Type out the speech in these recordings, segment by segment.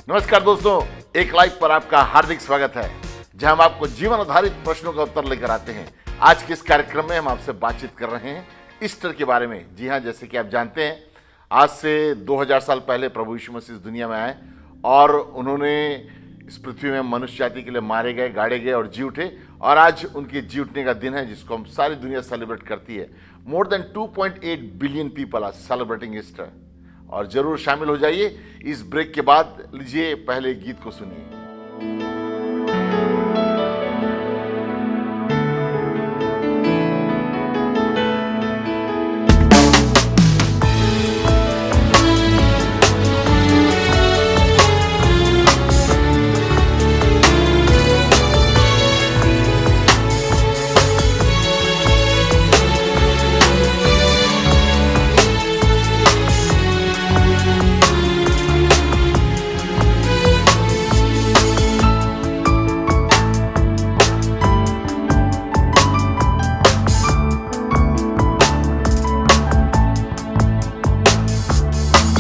नमस्कार दोस्तों, एक लाइव पर आपका हार्दिक स्वागत है, जहां हम आपको जीवन आधारित प्रश्नों का उत्तर लेकर आते हैं। आज के इस कार्यक्रम में हम आपसे बातचीत कर रहे हैं ईस्टर के बारे में। जी हां, जैसे कि आप जानते हैं, आज से 2000 साल पहले प्रभु यीशु मसीह इस दुनिया में आए और उन्होंने इस पृथ्वी में मनुष्य जाति के लिए मारे गए, गाड़े गए और जी उठे। और आज उनके जी उठने का दिन है, जिसको हम सारी दुनिया सेलिब्रेट करती है। More than 2.8 billion people are celebrating Easter. और जरूर शामिल हो जाइए। इस ब्रेक के बाद लीजिए पहले गीत को सुनिए।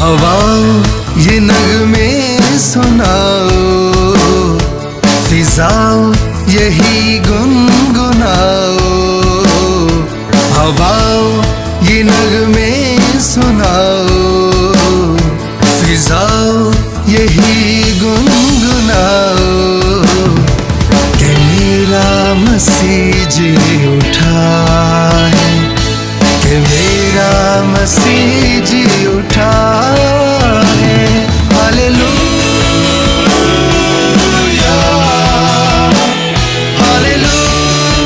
हवाओं ये नगमे सुनाओ, फिजाओं यही गुनगुनाओ। हवाओं ये नगमे सुनाओ, फिजाओं यही गुनगुनाओ। कि मेरा मसीह जी उठा है, कि मेरा मसीह जी उठा है। Hallelujah, hallelujah,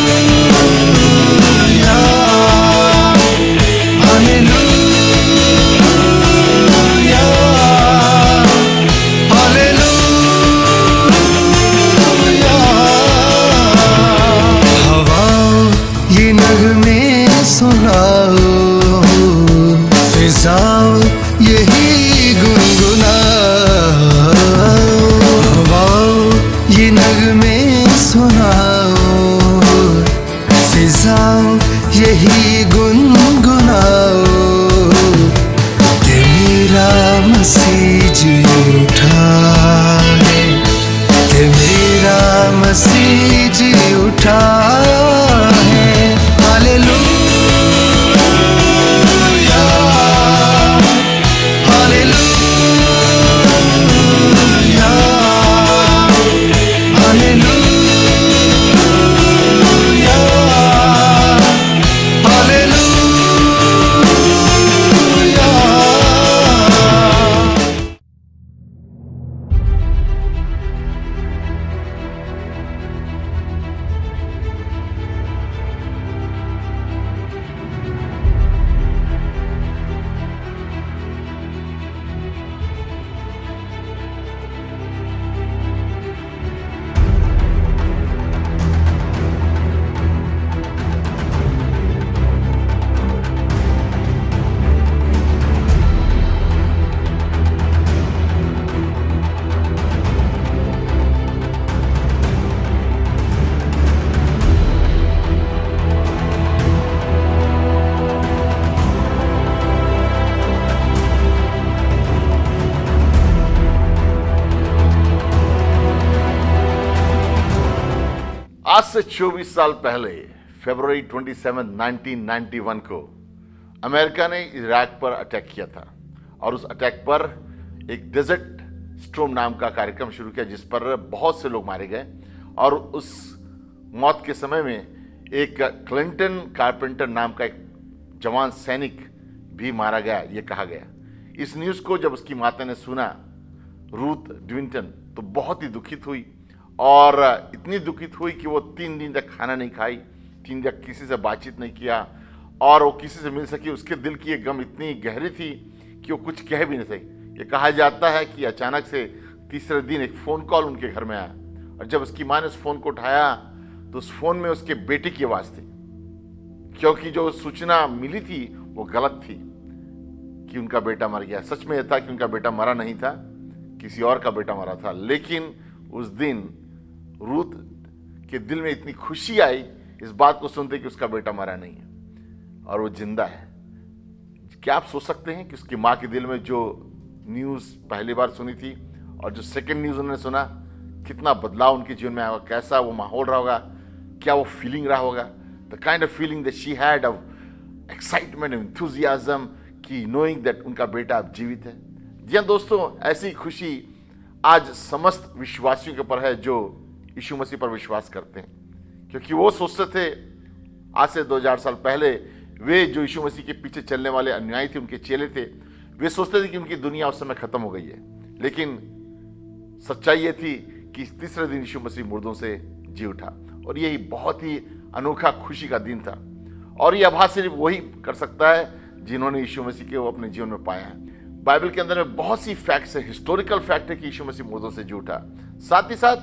hallelujah, hallelujah. हवाओं ये नगमे सुनाओ, फिजाओं यही गुनगुनाओ। हवाओं ये नगमे सुनाओ, फिजाओं यही गुनगुनाओ। कि मेरा मसीह जी उठा है, कि मेरा मसीह जी उठा है। हालेलुया, आज से 24 साल पहले फरवरी 27, 1991 को अमेरिका ने इराक पर अटैक किया था। और उस अटैक पर एक डेजर्ट स्टॉर्म नाम का कार्यक्रम शुरू किया, जिस पर बहुत से लोग मारे गए। और उस मौत के समय में एक क्लिंटन कारपेंटर नाम का एक जवान सैनिक भी मारा गया, ये कहा गया। इस न्यूज़ को जब उसकी माता ने सुना, रूथ ड्विंटन, तो बहुत ही दुखित हुई। और इतनी दुखित हुई कि वो 3 दिन तक खाना नहीं खाई, 3 दिन तक किसी से बातचीत नहीं किया। और वो किसी से मिल सकी। उसके दिल की एक गम इतनी गहरी थी कि वो कुछ कह भी नहीं सकी। ये कहा जाता है कि अचानक से तीसरे दिन एक फ़ोन कॉल उनके घर में आया। और जब उसकी माँ ने उस फ़ोन को उठाया तो उस फ़ोन में उसके बेटे की आवाज़ थी, क्योंकि जो सूचना मिली थी वो गलत थी कि उनका बेटा मर गया। सच में यह था कि उनका बेटा मरा नहीं था, किसी और का बेटा मरा था। लेकिन उस दिन रूथ के दिल में इतनी खुशी आई इस बात को सुनते कि उसका बेटा मरा नहीं है और वो जिंदा है। क्या आप सोच सकते हैं कि उसकी माँ के दिल में जो न्यूज़ पहली बार सुनी थी और जो सेकंड न्यूज़ उन्होंने सुना, कितना बदलाव उनके जीवन में आया होगा, कैसा वो माहौल रहा होगा, क्या वो फीलिंग रहा होगा, the kind of feeling that she had of excitement, enthusiasm कि नोइंग दैट उनका बेटा अब जीवित है। जी हाँ दोस्तों, ऐसी खुशी आज समस्त विश्वासियों के ऊपर है जो यीशु मसीह पर विश्वास करते हैं, क्योंकि वो सोचते थे आज से 2000 साल पहले, वे जो यीशु मसीह के पीछे चलने वाले अनुयायी थे, उनके चेले थे, वे सोचते थे कि उनकी दुनिया उस समय खत्म हो गई है। लेकिन सच्चाई ये थी कि तीसरे दिन यीशु मसीह मुर्दों से जी उठा, और यही बहुत ही अनोखा खुशी का दिन था। और ये आभास सिर्फ वही कर सकता है जिन्होंने यीशु मसीह को अपने जीवन में पाया है। बाइबल के अंदर में बहुत सी फैक्ट्स है, हिस्टोरिकल फैक्ट है कि यीशु मसीह मुर्दों से जी उठा। साथ ही साथ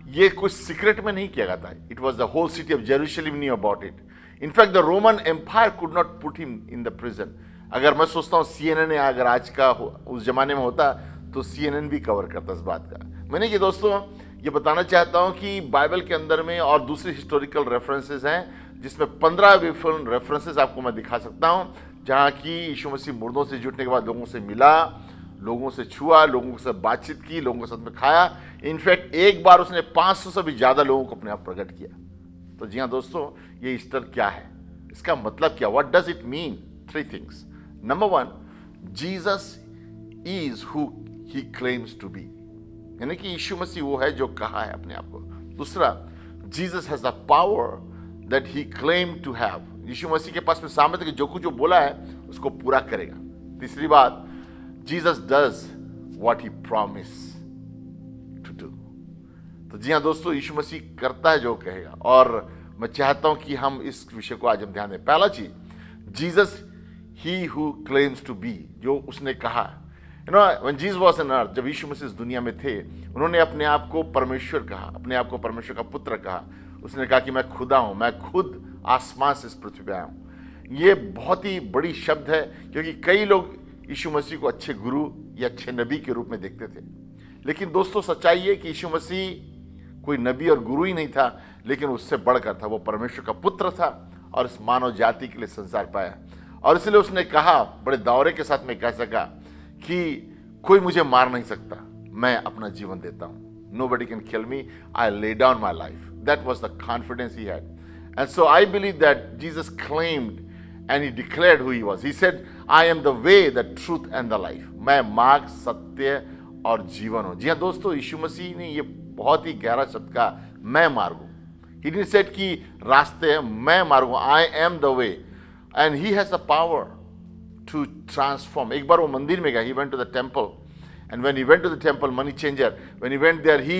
ये कुछ सीक्रेट में नहीं किया गया था। It was the whole city of Jerusalem knew about it. In fact the Roman empire could not put him in the prison. अगर मैं सोचता हूँ CNN अगर आज का उस जमाने में होता तो CNN भी कवर करता इस बात का। मैंने ये दोस्तों ये बताना चाहता हूँ कि बाइबल के अंदर में और दूसरे हिस्टोरिकल रेफरेंसेस हैं, जिसमें 15 डिफरेंट रेफरेंसेस आपको मैं दिखा सकता हूँ, जहाँ की यीशु मसीह मुर्दों से जुटने के बाद लोगों से मिला, लोगों से छुआ, लोगों से बातचीत की, लोगों के साथ में खाया। इनफैक्ट एक बार उसने 500 से भी ज़्यादा लोगों को अपने आप प्रकट किया। तो जी हाँ दोस्तों, ये ईस्टर क्या है, इसका मतलब क्या, what does it mean? 3 things. Number 1, Jesus is who he claims to be, यानी कि यीशु मसीह वो है जो कहा है अपने आप को। दूसरा, Jesus has the power that he claim to have, यीशु मसीह के पास में सामर्थ्य कि जो कुछ जो बोला है उसको पूरा करेगा। तीसरी बात, Jesus does what he promise to do. तो जी हाँ दोस्तों, यीशु मसीह करता है जो कहेगा, और मैं चाहता हूं कि हम इस विषय को आज हम ध्यान दें। पहला चीज, Jesus he who claims to be, जो उसने कहा। You know, when Jesus was on earth, जब यीशु मसीह इस दुनिया में थे, उन्होंने अपने आप को परमेश्वर कहा, अपने आप को परमेश्वर का पुत्र कहा। उसने कहा कि मैं खुदा हूं, मैं खुद आसमान से इस पृथ्वी पे आया हूं। ये बहुत ही बड़ी शब्द है, क्योंकि कई लोग यीशु मसीह को अच्छे गुरु या अच्छे नबी के रूप में देखते थे। लेकिन दोस्तों, सच्चाई है कि यीशु मसीह कोई नबी और गुरु ही नहीं था, लेकिन उससे बढ़कर था। वो परमेश्वर का पुत्र था और इस मानव जाति के लिए संसार पाया। और इसलिए उसने कहा, बड़े दावरे के साथ में कह सका कि कोई मुझे मार नहीं सकता, मैं अपना जीवन देता हूं। Nobody can kill me, I lay down my life. That was the confidence he had. And so I believe that Jesus claimed and he declared who he was. He said, I am the way, the truth and the life. मैं मार्ग, सत्य और जीवन हूं। जी हाँ दोस्तों, यीशु मसीह ने ये बहुत ही गहरा शब्द कहा, मैं मार्ग हूं। He didn't say कि रास्ते है, मैं मार्ग हूं, I am the way. And he has the power to transform. एक बार वो मंदिर में गया, he went to the temple. And when he went to the temple, money changer, when he went there, he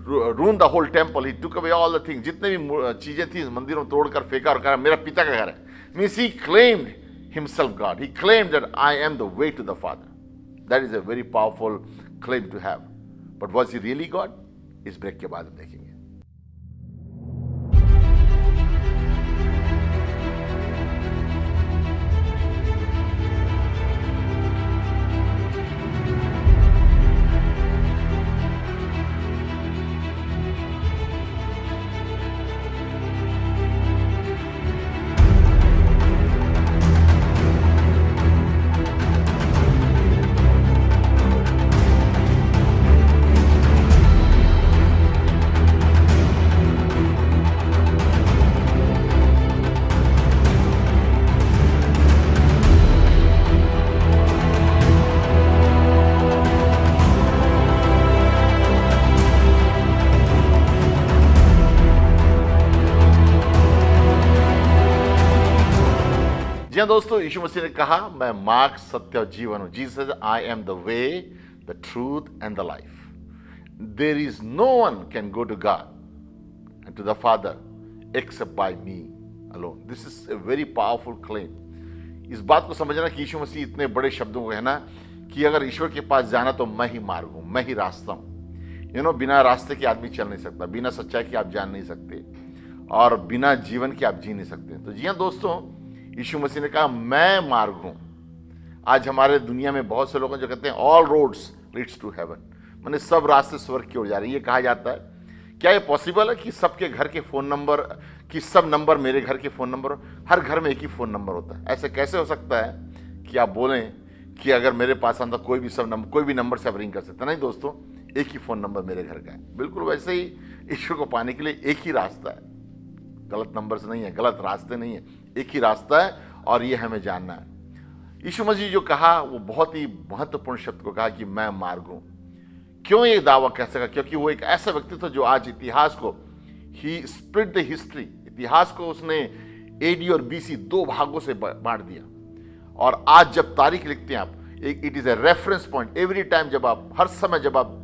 ruined the whole temple. He took away all the things. जितने भी चीजें थी मंदिरों में तोड़कर फेंका और कहा मेरा पिता का घर है। Means he claimed himself God. He claimed that I am the way to the Father. That is a very powerful claim to have. But was he really God? इस ब्रेक के बाद हम देखेंगे। जी हाँ दोस्तों, यीशु मसीह ने कहा मैं मार्ग, सत्य और जीवन हूं। Jesus, I am the way, the truth and the life. There is no one can go to God and to the father except by me alone. This is a very powerful claim. इस बात को समझना कि यीशु मसीह इतने बड़े शब्दों को है ना, कि अगर ईश्वर के पास जाना तो मैं ही मार्ग हूं, मैं ही रास्ता हूं। यू नो, बिना रास्ते के आदमी चल नहीं सकता, बिना सच्चाई के आप जान नहीं सकते, और बिना जीवन के आप जी नहीं सकते। तो जी हाँ दोस्तों, यीशु मसीह ने कहा मैं मार्ग हूं। आज हमारे दुनिया में बहुत से लोग जो कहते हैं all roads leads to heaven, माने सब रास्ते स्वर्ग की ओर जा रहे हैं। ये कहा जाता है, क्या ये पॉसिबल है कि सबके घर के फ़ोन नंबर, कि सब नंबर मेरे घर के फ़ोन नंबर, हर घर में एक ही फ़ोन नंबर होता है? ऐसे कैसे हो सकता है कि आप बोलें कि अगर मेरे पास आता कोई भी नंबर से आप रिंग कर सकते। नहीं दोस्तों, एक ही फ़ोन नंबर मेरे घर का है। बिल्कुल वैसे ही ईश्वर को पाने के लिए एक ही रास्ता है, गलत नंबर से नहीं है, गलत रास्ते नहीं है, एक ही रास्ता है और ये हमें जानना है। यीशु मसीह जो कहा वो बहुत ही महत्वपूर्ण शब्द को कहा कि मैं मार्ग हूं। क्यों ये दावा कह सका? क्योंकि वो एक ऐसा व्यक्ति था जो आज इतिहास को, ही स्प्लिट द हिस्ट्री, इतिहास को उसने एडी और बीसी 2 भागों से बांट दिया। और आज जब तारीख लिखते हैं आप, it is a reference point every time, जब आप हर समय जब आप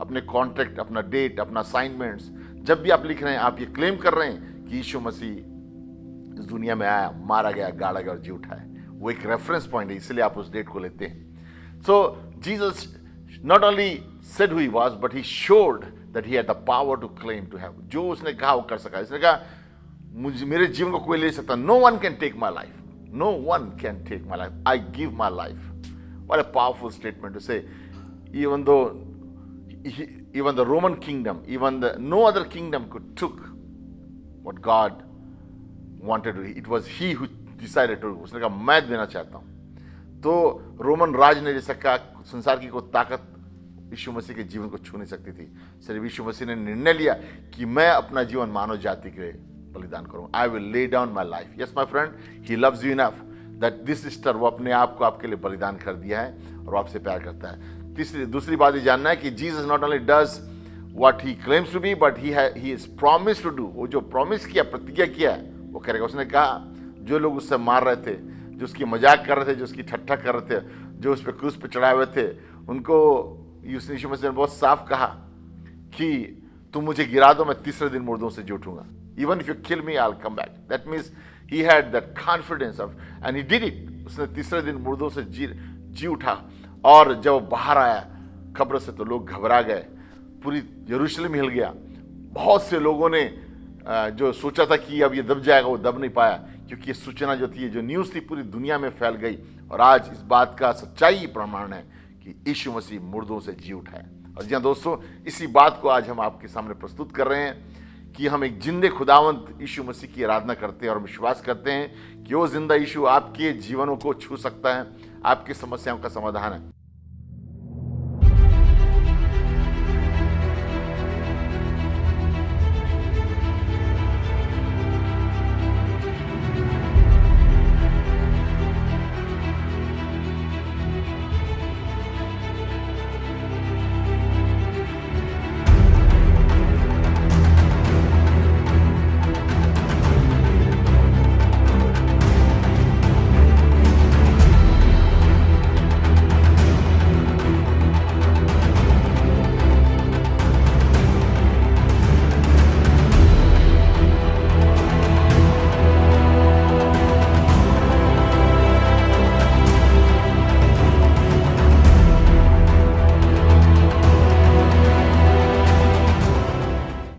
अपने कॉन्ट्रैक्ट, अपना डेट, अपना असाइनमेंट्स जब भी आप लिख रहे हैं, आप ये क्लेम कर रहे हैं कि यीशु मसीह इस दुनिया में आया, मारा गया, गाड़ा गया और जी उठा है। वो एक रेफरेंस पॉइंट है, इसलिए आप उस डेट को लेते हैं। So Jesus not only said who he was, but he showed that he had the power to claim to have. जो उसने कहा वो कर सका। इसने कहा मेरे जीवन को कोई ले सकता, no one can take my life, no one can take my life, I give my life. What a powerful statement to say. even the Roman kingdom, no other kingdom could took what God wanted to. It was he who decided to. उसने कहा मैं देना चाहता हूं। तो Roman राज ने जैसा कहा, संसार की कोई ताकत यीशु मसीह के जीवन को छू नहीं सकती थी। सिर्फ यीशु मसीह ने निर्णय लिया कि मैं अपना जीवन मानव जाति के लिए बलिदान करूं। I will lay down my life. Yes my friend, he loves you enough that this sister, वो अपने आप को आपके लिए बलिदान कर दिया है और वो आपसे प्यार करता है। दूसरी बात ये जानना है कि Jesus not only does what he claims to be, but he is promise to do. वो जो प्रॉमिस किया, प्रतिज्ञा किया है, वो करेगा। उसने कहा जो लोग उससे मार रहे थे, जो उसकी मजाक कर रहे थे, जो उसकी ठट्ठा कर रहे थे, जो उस पर क्रूस पे चढ़ाए हुए थे, उनको यीशु मसीह ने बहुत साफ कहा कि तुम मुझे गिरा दो, मैं तीसरे दिन मुर्दों से जी उठूंगा। Even if you kill me I will come back. That means he had that confidence of, and he did it. उसने तीसरे दिन मुर्दों से जी उठा। और जब बाहर आया कब्र से तो लोग घबरा गए, पूरी यरूशलेम हिल गया। बहुत से लोगों ने जो सोचा था कि अब ये दब जाएगा, वो दब नहीं पाया, क्योंकि ये सूचना जो थी, जो न्यूज़ थी, पूरी दुनिया में फैल गई। और आज इस बात का सच्चाई प्रमाण है कि यीशु मसीह मुर्दों से जी उठा है। और जी हाँ दोस्तों, इसी बात को आज हम आपके सामने प्रस्तुत कर रहे हैं कि हम एक जिंदे खुदावंत यीशु मसीह की आराधना करते हैं और विश्वास करते हैं कि वो जिंदा यीशु आपके जीवनों को छू सकता है, आपकी समस्याओं का समाधान है।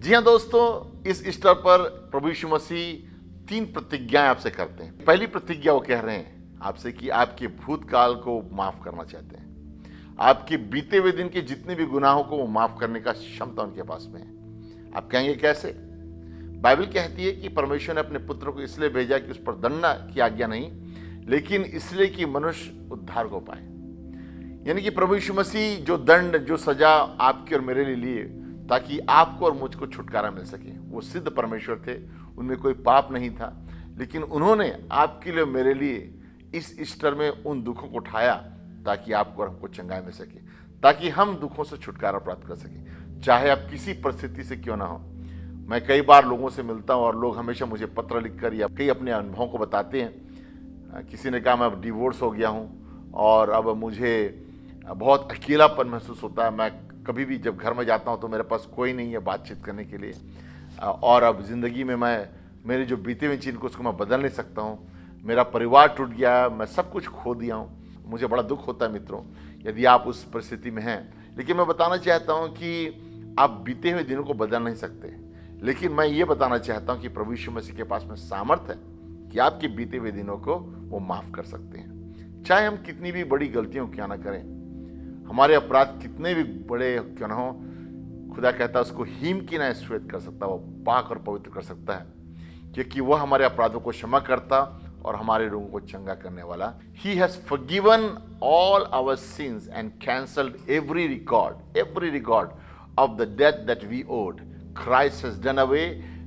जी हाँ दोस्तों, इस ईस्टर पर प्रभु यीशु मसीह 3 प्रतिज्ञाएं आपसे करते हैं। पहली प्रतिज्ञा वो कह रहे हैं आपसे कि आपके भूतकाल को माफ करना चाहते हैं। आपके बीते हुए दिन के जितने भी गुनाहों को वो माफ करने का क्षमता उनके पास में है। आप कहेंगे कैसे? बाइबल कहती है कि परमेश्वर ने अपने पुत्र को इसलिए भेजा कि उस पर दंड की आज्ञा नहीं, लेकिन इसलिए कि मनुष्य उद्धार को पाए। यानी कि प्रभु यीशु मसीह जो दंड, जो सजा आपके और मेरे लिए लिए ताकि आपको और मुझको छुटकारा मिल सके। वो सिद्ध परमेश्वर थे, उनमें कोई पाप नहीं था, लेकिन उन्होंने आपके लिए, मेरे लिए इस ईस्टर में उन दुखों को उठाया ताकि आपको और हमको चंगाई मिल सके, ताकि हम दुखों से छुटकारा प्राप्त कर सके, चाहे आप किसी परिस्थिति से क्यों ना हो। मैं कई बार लोगों से मिलता हूँ और लोग हमेशा मुझे पत्र लिखकर या कई अपने अनुभवों को बताते हैं। किसी ने कहा मैं डिवोर्स हो गया हूँ और अब मुझे बहुत अकेलापन महसूस होता है। मैं कभी भी जब घर में जाता हूँ तो मेरे पास कोई नहीं है बातचीत करने के लिए, और अब ज़िंदगी में मेरे जो बीते हुए चीज़ को उसको मैं बदल नहीं सकता हूँ। मेरा परिवार टूट गया, मैं सब कुछ खो दिया हूँ। मुझे बड़ा दुख होता है मित्रों, यदि आप उस परिस्थिति में हैं। लेकिन मैं बताना चाहता हूँ कि आप बीते हुए दिनों को बदल नहीं सकते, लेकिन मैं ये बताना चाहता हूँ कि प्रभु यीशु मसीह के पास में सामर्थ्य है कि आपके बीते हुए दिनों को वो माफ़ कर सकते हैं। चाहे हम कितनी भी बड़ी गलतियों क्यों ना करें, हमारे अपराध कितने भी बड़े क्यों ना हो, खुदा कहता है उसको हिम की ना श्वेत कर सकता, वो पाक और पवित्र कर सकता है, क्योंकि वह हमारे अपराधों को क्षमा करता और हमारे रोगों को चंगा करने वाला। He has forgiven all our sins and cancelled every record of the debt that we owed. Christ has done away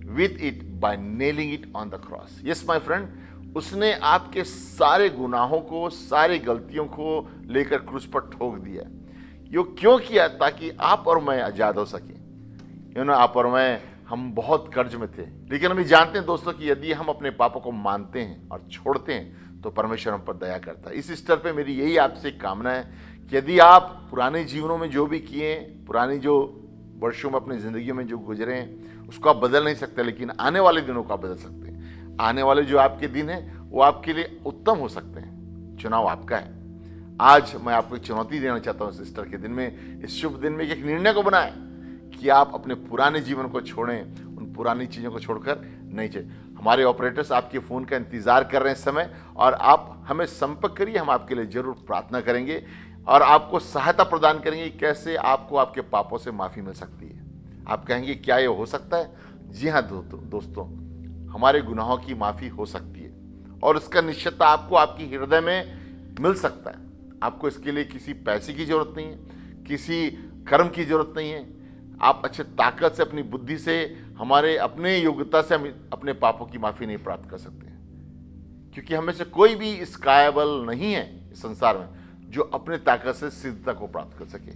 with it by nailing it on the cross. Yes my friend, उसने आपके सारे गुनाहों को, सारी गलतियों को लेकर क्रूस पर ठोक दिया। यो क्यों किया? ताकि आप और मैं आजाद हो सके। आप और मैं, हम बहुत कर्ज में थे, लेकिन हम ये जानते हैं दोस्तों कि यदि हम अपने पापों को मानते हैं और छोड़ते हैं तो परमेश्वर हम पर दया करता है। इस स्तर पे मेरी यही आपसे कामना है कि यदि आप पुराने जीवनों में जो भी किए, पुरानी जो वर्षों में अपनी जिंदगी में जो गुजरे हैं, उसको आप बदल नहीं सकते, लेकिन आने वाले दिनों को आप बदल सकते हैं। आने वाले जो आपके दिन हैं वो आपके लिए उत्तम हो सकते हैं। चुनाव आपका है। आज मैं आपको एक चुनौती देना चाहता हूँ सिस्टर के दिन में, इस शुभ दिन में एक निर्णय को बनाएं कि आप अपने पुराने जीवन को छोड़ें, उन पुरानी चीज़ों को छोड़कर नहीं चाहिए। हमारे ऑपरेटर्स आपके फ़ोन का इंतज़ार कर रहे हैं इस समय, और आप हमें संपर्क करिए, हम आपके लिए जरूर प्रार्थना करेंगे और आपको सहायता प्रदान करेंगे कैसे आपको आपके पापों से माफ़ी मिल सकती है। आप कहेंगे क्या ये हो सकता है? जी हाँ दोस्तों, हमारे गुनाहों की माफ़ी हो सकती है और इसका निश्चितता आपको आपकी हृदय में मिल सकता है। आपको इसके लिए किसी पैसे की जरूरत नहीं है, किसी कर्म की जरूरत नहीं है। आप अच्छे ताकत से, अपनी बुद्धि से, हमारे अपने योग्यता से हम अपने पापों की माफ़ी नहीं प्राप्त कर सकते हैं, क्योंकि हमें से कोई भी इस काबिल नहीं है इस संसार में जो अपने ताकत से सिद्धता को प्राप्त कर सके।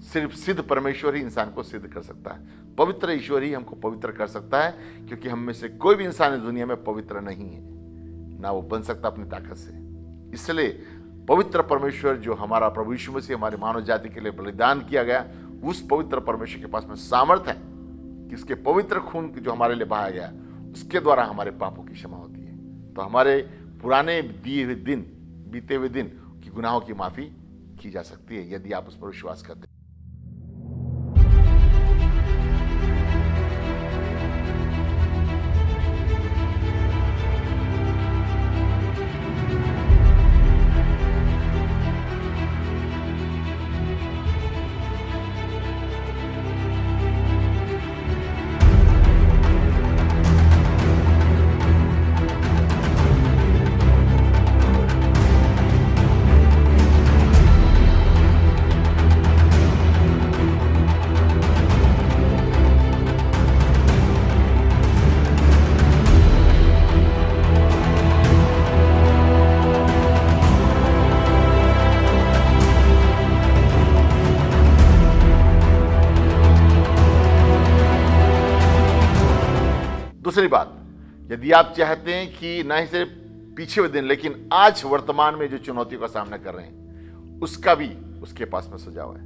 सिर्फ सिद्ध परमेश्वर ही इंसान को सिद्ध कर सकता है, पवित्र ईश्वर ही हमको पवित्र कर सकता है, क्योंकि हम में से कोई भी इंसान इस दुनिया में पवित्र नहीं है, ना वो बन सकता अपनी ताकत से। इसलिए पवित्र परमेश्वर जो हमारा प्रभु यीशु मसीह हमारी मानव जाति के लिए बलिदान किया गया, उस पवित्र परमेश्वर के पास में सामर्थ है कि उसके पवित्र खून जो हमारे लिए बहाया गया, उसके द्वारा हमारे पापों की क्षमा होती है। तो हमारे पुराने दिए हुए दिन, बीते हुए दिन की गुनाहों की माफी की जा सकती है यदि आप उस पर विश्वास करते हैं। दूसरी बात, यदि आप चाहते हैं कि ना ही सिर्फ पीछे हुए दिन, लेकिन आज वर्तमान में जो चुनौतियों का सामना कर रहे हैं, उसका भी उसके पास में सुझाव है।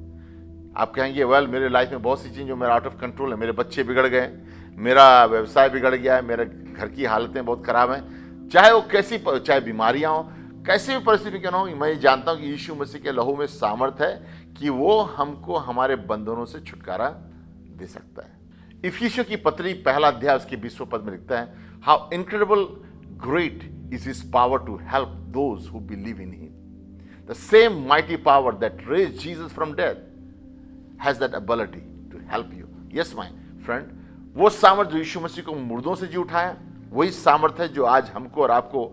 आप कहेंगे वेल, मेरे लाइफ में बहुत सी चीज़ें जो मेरा आउट ऑफ कंट्रोल है, मेरे बच्चे बिगड़ गए, मेरा व्यवसाय बिगड़ गया है, मेरे घर की हालतें बहुत खराब हैं, चाहे वो कैसी, चाहे बीमारियां हो, कैसी भी परिस्थिति क्यों ना हो, मैं जानता हूं कि यीशु मसीह के लहू में सामर्थ है कि वो हमको हमारे बंधनों से छुटकारा दे सकता है। इफिसियों की पत्री पहला अध्याय उसके 20वें पद में लिखता है, how incredible great is his power to help those who believe in him. The same mighty power that raised Jesus from death has that ability to help you. Yes my friend, वो सामर्थ जो यीशु मसीह को मुर्दों से जी उठाया, वही सामर्थ है जो आज हमको और आपको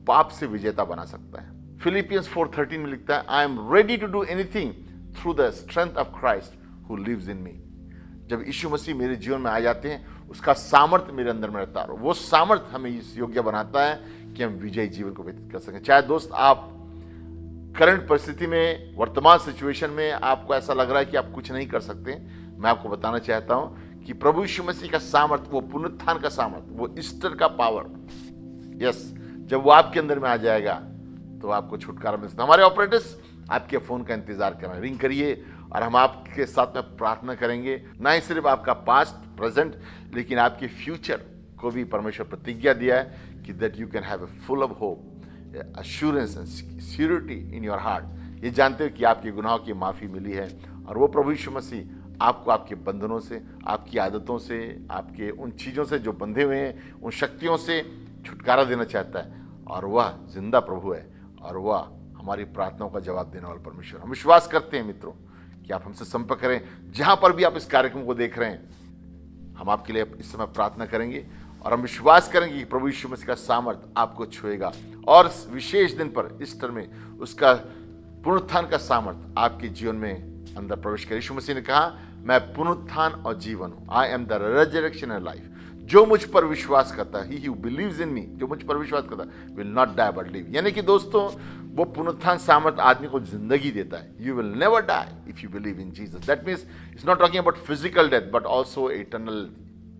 पाप से विजेता बना सकता है। फिलिपियंस 4:13 में लिखता है, I am ready to do anything through the strength of Christ who lives in me. जब यीशु मसीह मेरे जीवन में आ जाते हैं, उसका सामर्थ्य मेरे अंदर में रहता है, वो सामर्थ्य हमें इस योग्य बनाता है कि हम विजयी जीवन को व्यतीत कर सकें। चाहे दोस्त आप करंट परिस्थिति में, वर्तमान सिचुएशन में आपको ऐसा लग रहा है कि आप कुछ नहीं कर सकते, मैं आपको बताना चाहता हूं कि प्रभु यीशु मसीह का सामर्थ्य, वो पुनरुत्थान का सामर्थ्य, वो ईस्टर का पावर, यस, जब वो आपके अंदर में आ जाएगा तो आपको छुटकारा मिल सकता है। हमारे ऑपरेटर्स आपके फोन का इंतजार कर रहे हैं, रिंग करिए और हम आपके साथ में प्रार्थना करेंगे। ना ही सिर्फ आपका पास्ट, प्रेजेंट, लेकिन आपके फ्यूचर को भी परमेश्वर प्रतिज्ञा दिया है कि that you can have a full of hope, assurance and security in your heart. ये जानते हो कि आपके गुनाहों की माफ़ी मिली है और वो प्रभु यीशु मसीह आपको आपके बंधनों से, आपकी आदतों से, आपके उन चीज़ों से जो बंधे हुए हैं, उन शक्तियों से छुटकारा देना चाहता है। और वह जिंदा प्रभु है और वह हमारी प्रार्थनाओं का जवाब देने वाला परमेश्वर। हम विश्वास करते हैं मित्रों कि आप हमसे संपर्क करें, जहां पर भी आप इस कार्यक्रम को देख रहे हैं, हम आपके लिए इस समय प्रार्थना करेंगे और हम विश्वास करेंगे कि प्रभु यीशु मसीह का सामर्थ आपको छुएगा और इस विशेष दिन पर ईस्टर में उसका पुनरुत्थान का सामर्थ आपके जीवन में अंदर प्रवेश करे। यीशु मसीह ने कहा, मैं पुनरुत्थान और जीवन हूं। आई am the resurrection and life. जो मुझ पर विश्वास करता है, ही हु बिलीव्स इन मी, जो मुझ पर विश्वास करता है, will not die but live. यानी कि दोस्तों, वो पुनरुत्थान सामर्थ आदमी को जिंदगी देता है। You will never die if you believe in Jesus. That means it's not talking about physical death but also eternal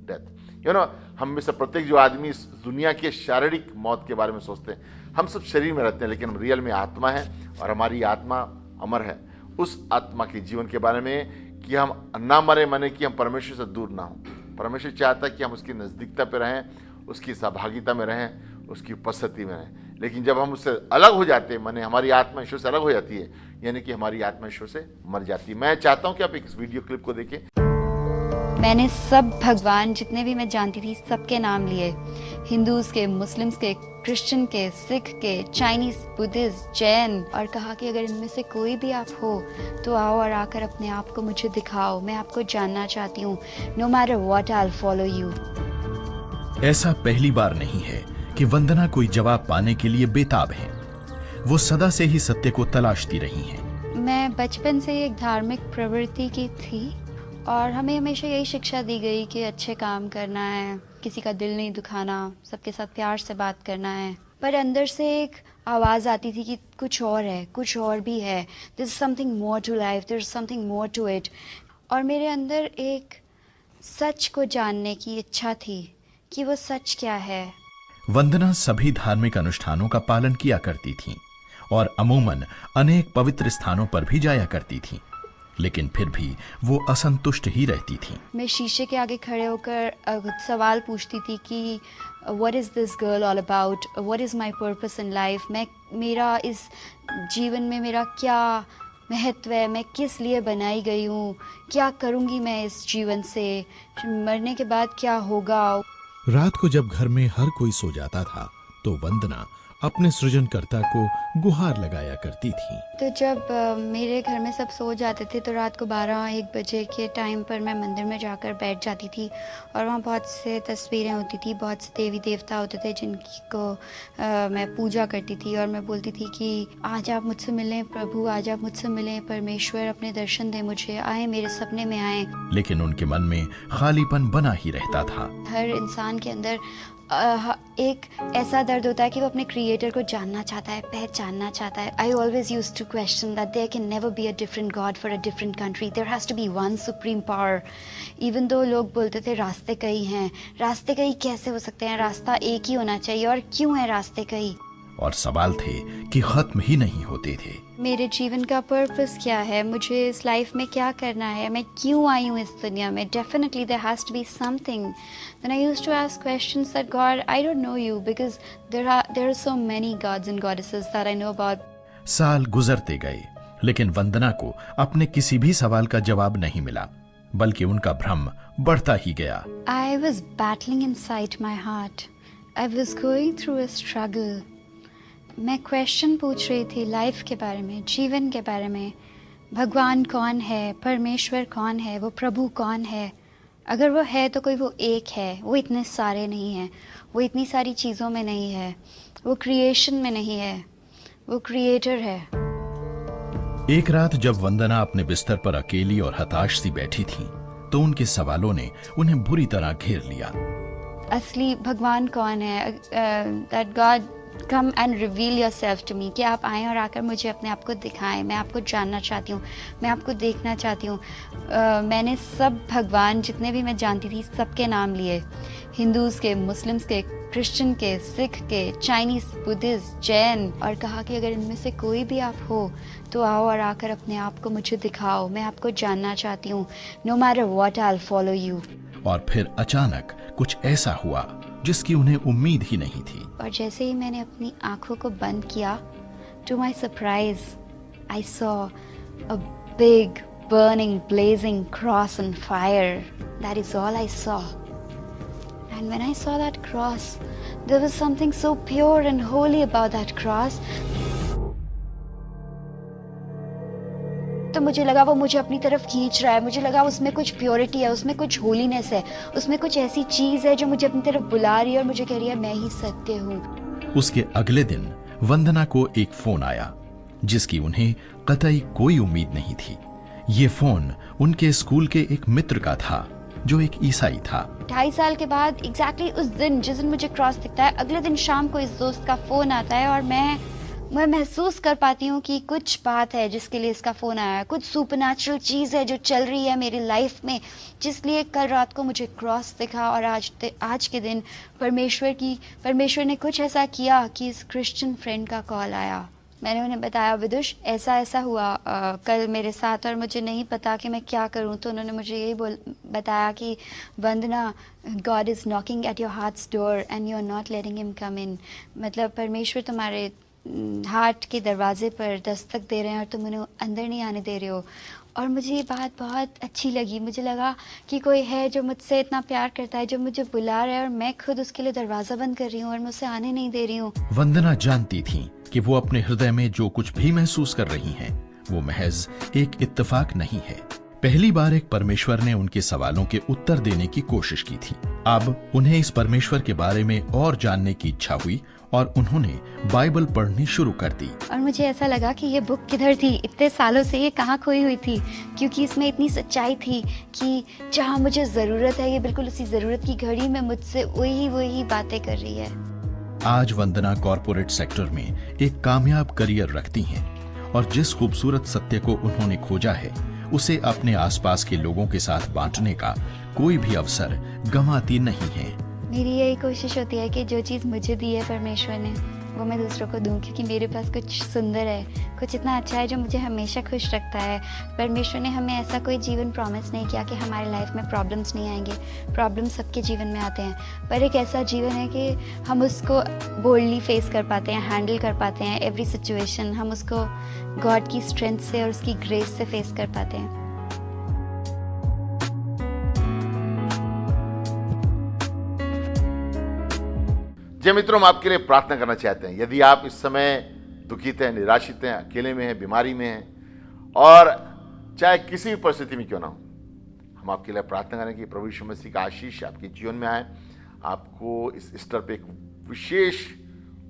death. You know, हम में से प्रत्येक जो आदमी इस दुनिया के शारीरिक मौत के बारे में सोचते हैं, हम सब शरीर में रहते हैं, लेकिन हम रियल में आत्मा है और हमारी आत्मा अमर है। उस आत्मा के जीवन के बारे में कि हम ना मरे, माने कि हम परमेश्वर से दूर ना हो। परमेश्वर चाहता है कि हम उसकी नज़दीकता पे रहें, उसकी सहभागिता में रहें, उसकी उपस्थिति में रहें। लेकिन जब हम उससे अलग हो जाते हैं, माने हमारी आत्मा ईश्वर से अलग हो जाती है, यानी कि हमारी आत्मा ईश्वर से मर जाती है। मैं चाहता हूं कि आप एक इस वीडियो क्लिप को देखें। मैंने सब भगवान जितने भी मैं जानती थी सबके नाम लिए, हिंदूज के, मुस्लिम्स के, क्रिश्चियन के, सिख के, चाइनीज, बुद्धिस्ट, जैन, और कहा कि अगर इनमें से कोई भी आप हो तो आओ और आकर अपने आप को मुझे दिखाओ, मैं आपको जानना चाहती हूँ। No matter what, I will follow you. ऐसा पहली बार नहीं है कि वंदना कोई जवाब पाने के लिए बेताब है। वो सदा से ही सत्य को तलाशती रही हैं। मैं बचपन से ही एक धार्मिक प्रवृत्ति की थी और हमें हमेशा यही शिक्षा दी गई कि अच्छे काम करना है, किसी का दिल नहीं दुखाना, सबके साथ प्यार से बात करना है। पर अंदर से एक आवाज़ आती थी कि कुछ और है, कुछ और भी है। There is something more to life, there is something more to it. और मेरे अंदर एक सच को जानने की इच्छा थी कि वो सच क्या है। वंदना सभी धार्मिक अनुष्ठानों का पालन किया करती थी और अमूमन अनेक पवित्र स्थानों पर भी जाया करती थी, लेकिन फिर भी वो असंतुष्ट ही रहती थी। मैं शीशे के आगे खड़े होकर सवाल पूछती थी कि what is this girl all about, what is my purpose in life. मेरा इस जीवन में मेरा क्या महत्व है, मैं किस लिए बनाई गई हूँ, क्या करूँगी मैं इस जीवन से, मरने के बाद क्या होगा। रात को जब घर में हर कोई सो जाता था तो वंदना अपने सृजनकर्ता को गुहार लगाया करती थी। तो जब मेरे घर में सब सो जाते थे तो रात को 12-1 बजे के टाइम पर मैं मंदिर में जाकर बैठ जाती थी और वहाँ बहुत से तस्वीरें होती थी, बहुत से देवी देवता होते थे जिनको मैं पूजा करती थी। और मैं बोलती थी कि आज आप मुझसे मिलें प्रभु, आज आप मुझसे मिलें परमेश्वर, अपने दर्शन दें मुझे, आए मेरे सपने में आए। लेकिन उनके मन में खालीपन बना ही रहता था। हर इंसान के अंदर एक ऐसा दर्द होता है कि वो अपने क्रिएटर को जानना चाहता है, पहचानना चाहता है। I always used to question that there can never be a different God for a different country, there has to be one supreme power. Even though लोग बोलते थे रास्ते कई हैं, रास्ते कई कैसे हो सकते हैं, रास्ता एक ही होना चाहिए, और क्यों है रास्ते कई। और सवाल थे कि खत्म ही नहीं होते थे। मेरे जीवन का पर्पस क्या है, मुझे इस लाइफ में क्या करना है, मैं क्यों आई हूँ इस दुनिया में। Definitely there has to be something. Then I used to ask questions that God I don't know you, because there are so many gods and goddesses that I know about. साल गुजरते गए, लेकिन वंदना को अपने किसी भी सवाल का जवाब नहीं मिला, बल्कि उनका भ्रम बढ़ता ही गया। I was battling inside my heart. I was going through a struggle. मैं क्वेश्चन पूछ रही थी लाइफ के बारे में, जीवन के बारे में। भगवान कौन है, परमेश्वर कौन है, वो प्रभु कौन है। अगर वो है तो कोई वो एक है, वो इतने सारे नहीं हैं, वो इतनी सारी चीज़ों में नहीं है, वो क्रिएशन में नहीं है, वो क्रिएटर है। एक रात जब वंदना अपने बिस्तर पर अकेली और हताश सी बैठी थी तो उनके सवालों ने उन्हें बुरी तरह घेर लिया। असली भगवान कौन है, that God come and reveal yourself to me, कि आप आएँ और आकर मुझे अपने आप को दिखाएं। मैं आपको जानना चाहती हूँ, मैं आपको देखना चाहती हूँ। मैंने सब भगवान जितने भी मैं जानती थी सबके नाम लिए, हिंदूज़ के, मुस्लिम्स के, क्रिश्चियन के, सिख के, चाइनीज़, बुद्धिस्ट, जैन, और कहा कि अगर इनमें से कोई भी आप हो तो आओ और आकर अपने आप को मुझे दिखाओ, मैं आपको जानना चाहती हूँ। No matter what, I will follow you. और फिर अचानक कुछ ऐसा हुआ जिसकी उन्हें उम्मीद ही नहीं थी। और जैसे ही मैंने अपनी आंखों को बंद किया, to my surprise I saw a big burning blazing cross on fire. That is all I saw. And when I saw that cross, there was something so pure and holy about that cross. तो तो मुझे लगा वो मुझे अपनी तरफ खींच रहा है, मुझे लगा उसमें कुछ प्योरिटी है, उसमें कुछ होलीनेस है, उसमें कुछ ऐसी चीज़ है जो मुझे अपनी तरफ बुला रही है और मुझे कह रही है मैं ही सत्य हूँ। उसके अगले दिन वंदना को एक फोन आया जिसकी उन्हें कतई कोई उम्मीद नहीं थी। ये फोन उनके स्कूल के एक मित्र का था जो एक ईसाई था। 2.5 साल के बाद एग्जैक्टली उस दिन जिस दिन मुझे क्रॉस दिखता है, अगले दिन शाम को इस दोस्त का फोन आता है और मैं महसूस कर पाती हूँ कि कुछ बात है जिसके लिए इसका फ़ोन आया है, कुछ सुपरनैचुरल चीज़ है जो चल रही है मेरी लाइफ में, जिसलिए कल रात को मुझे क्रॉस दिखा और आज के दिन परमेश्वर ने कुछ ऐसा किया कि इस क्रिश्चियन फ्रेंड का कॉल आया। मैंने उन्हें बताया, विदुष ऐसा ऐसा हुआ कल मेरे साथ और मुझे नहीं पता कि मैं क्या करूं। तो उन्होंने मुझे यही बताया कि Vandana, God is knocking at your heart's door and you are not letting him come in. मतलब परमेश्वर तुम्हारे हार्ट के दरवाजे पर दस्तक दे रहे हैं और तुम उन्हें अंदर नहीं आने दे रहे हो। और मुझे ये बात बहुत अच्छी लगी। मुझे लगा कि कोई है जो मुझसे इतना प्यार करता है, जो मुझे बुला रहा है और मैं खुद उसके लिए दरवाज़ा बंद कर रही हूँ और मैं उसे आने नहीं दे रही हूँ। वंदना जानती थी कि वो अपने हृदय में जो कुछ भी महसूस कर रही हैं, वो महज एक इत्तेफाक नहीं है। पहली बार एक परमेश्वर ने उनके सवालों के उत्तर देने की कोशिश की थी। अब उन्हें इस परमेश्वर के बारे में और जानने की इच्छा हुई और उन्होंने बाइबल पढ़नी शुरू कर दी। और मुझे ऐसा लगा कि ये बुक किधर थी, इतने सालों से ये कहाँ खोई हुई थी, क्योंकि इसमें इतनी सच्चाई थी कि जहाँ मुझे ज़रूरत है, ये बिल्कुल उसी ज़रूरत की घड़ी में मुझसे वही बातें कर रही है। आज वंदना कॉरपोरेट सेक्टर में एक कामयाब करियर रखती हैं और जिस खूबसूरत सत्य को उन्होंने खोजा है उसे अपने आसपास के लोगों के साथ बांटने का कोई भी अवसर गंवाती नहीं है। मेरी यही कोशिश होती है कि जो चीज़ मुझे दी है परमेश्वर ने वो मैं दूसरों को दूं, क्योंकि मेरे पास कुछ सुंदर है, कुछ इतना अच्छा है जो मुझे हमेशा खुश रखता है। परमेश्वर ने हमें ऐसा कोई जीवन प्रॉमिस नहीं किया कि हमारी लाइफ में प्रॉब्लम्स नहीं आएंगे। प्रॉब्लम्स सबके जीवन में आते हैं, पर एक ऐसा जीवन है कि हम उसको बोल्डली फेस कर पाते हैं, हैंडल कर पाते हैं एवरी सिचुएशन। हम उसको गॉड की स्ट्रेंथ से और उसकी ग्रेस से फेस कर पाते हैं। जय मित्रों, हम आपके लिए प्रार्थना करना चाहते हैं। यदि आप इस समय दुखित हैं, निराशित हैं, अकेले में हैं, बीमारी में हैं और चाहे किसी भी परिस्थिति में क्यों ना हो, हम आपके लिए प्रार्थना करें कि प्रभु यीशु मसीह का आशीष आपके जीवन में आए, आपको इस ईस्टर पे एक विशेष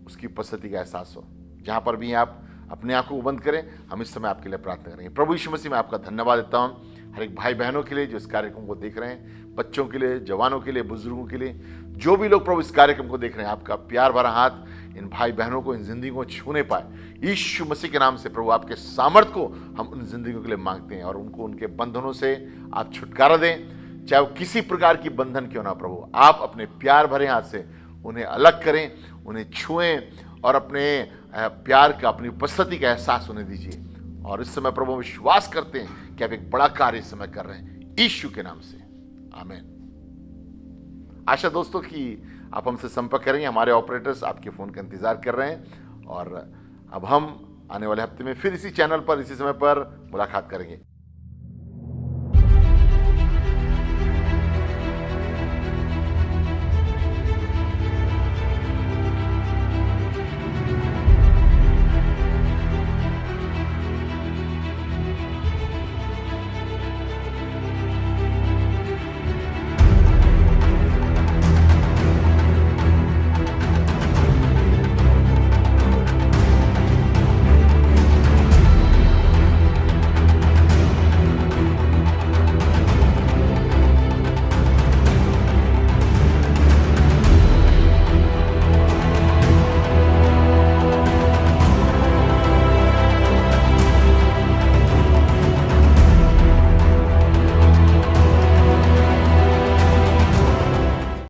उसकी उपस्थिति का एहसास हो। जहाँ पर भी आप अपने आंखों को बंद करें, हम इस समय आपके लिए प्रार्थना करेंगे। प्रभु यीशु मसीह, मैं आपका धन्यवाद देता हूँ हर एक भाई बहनों के लिए जो इस कार्यक्रम को देख रहे हैं, बच्चों के लिए, जवानों के लिए, बुजुर्गों के लिए, जो भी लोग प्रभु इस कार्यक्रम को देख रहे हैं, आपका प्यार भरा हाथ इन भाई बहनों को, इन जिंदगी को छूने पाए। यीशु मसीह के नाम से प्रभु आपके सामर्थ्य को हम उन जिंदगियों के लिए मांगते हैं और उनको उनके बंधनों से आप छुटकारा दें, चाहे वो किसी प्रकार की बंधन क्यों ना। प्रभु आप अपने प्यार भरे हाथ से उन्हें अलग करें, उन्हें छुएं और अपने प्यार का, अपनी उपस्थिति का एहसास उन्हें दीजिए। और इस समय प्रभु विश्वास करते हैं कि आप एक बड़ा कार्य इस समय कर रहे हैं, यीशु के नाम से, आमीन। आशा दोस्तों कि आप हमसे संपर्क करेंगे। हमारे ऑपरेटर्स आपके फ़ोन का इंतज़ार कर रहे हैं और अब हम आने वाले हफ्ते में फिर इसी चैनल पर, इसी समय पर मुलाकात करेंगे।